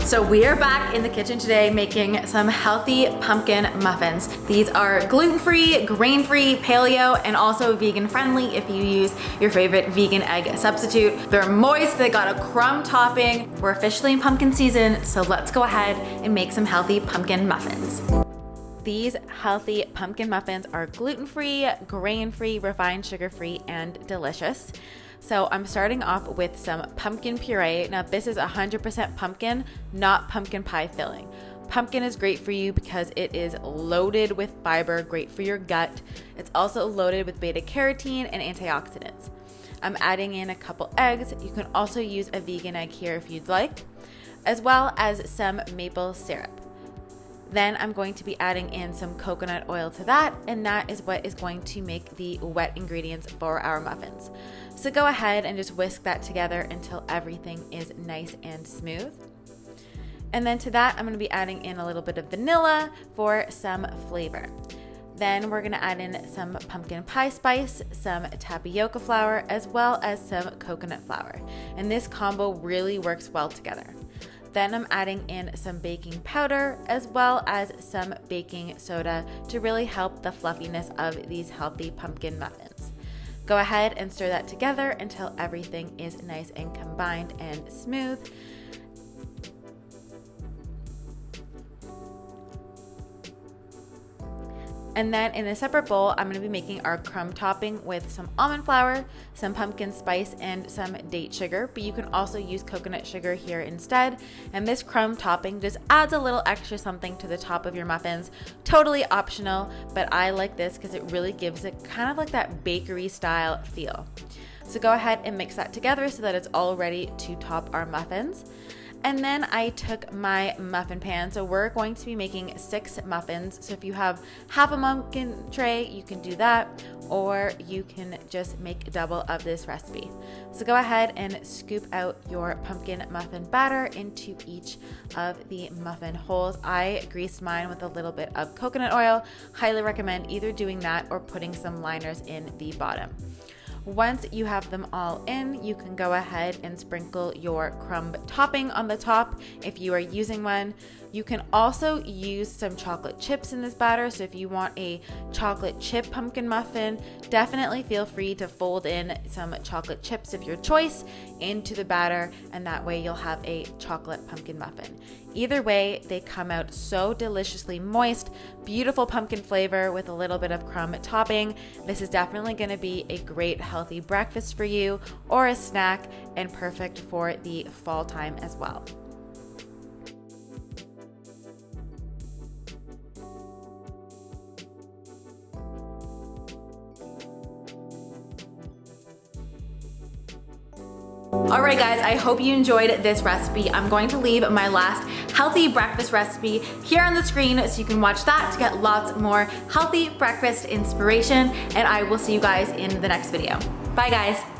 So we are back in the kitchen today making some healthy pumpkin muffins. These are gluten-free, grain-free, paleo, and also vegan-friendly if you use your favorite vegan egg substitute. They're moist, they got a crumb topping. We're officially in pumpkin season, so let's go ahead and make some healthy pumpkin muffins. These healthy pumpkin muffins are gluten-free, grain-free, refined sugar-free, and delicious. So I'm starting off with some pumpkin puree. Now this is 100% pumpkin, not pumpkin pie filling. Pumpkin is great for you because it is loaded with fiber, great for your gut. It's also loaded with beta carotene and antioxidants. I'm adding in a couple eggs. You can also use a vegan egg here if you'd like, as well as some maple syrup. Then I'm going to be adding in some coconut oil to that, and that is what is going to make the wet ingredients for our muffins. So go ahead and just whisk that together until everything is nice and smooth. And then to that, I'm going to be adding in a little bit of vanilla for some flavor. Then we're going to add in some pumpkin pie spice, some tapioca flour, as well as some coconut flour. And this combo really works well together. Then I'm adding in some baking powder as well as some baking soda to really help the fluffiness of these healthy pumpkin muffins. Go ahead and stir that together until everything is nice and combined and smooth. And then in a separate bowl, I'm gonna be making our crumb topping with some almond flour, some pumpkin spice, and some date sugar, but you can also use coconut sugar here instead. And this crumb topping just adds a little extra something to the top of your muffins. Totally optional, but I like this because it really gives it kind of like that bakery style feel. So go ahead and mix that together so that it's all ready to top our muffins. And then I took my muffin pan. So we're going to be making 6 muffins. So if you have half a muffin tray, you can do that, or you can just make double of this recipe. So go ahead and scoop out your pumpkin muffin batter into each of the muffin holes. I greased mine with a little bit of coconut oil. Highly recommend either doing that or putting some liners in the bottom. Once you have them all in, you can go ahead and sprinkle your crumb topping on the top if you are using one. You can also use some chocolate chips in this batter. So if you want a chocolate chip pumpkin muffin, definitely feel free to fold in some chocolate chips of your choice into the batter, and that way you'll have a chocolate pumpkin muffin. Either way, they come out so deliciously moist, beautiful pumpkin flavor with a little bit of crumb topping. This is definitely going to be a great healthy breakfast for you or a snack, and perfect for the fall time as well. All right, guys, I hope you enjoyed this recipe. I'm going to leave my last healthy breakfast recipe here on the screen so you can watch that to get lots more healthy breakfast inspiration, and I will see you guys in the next video. Bye, guys.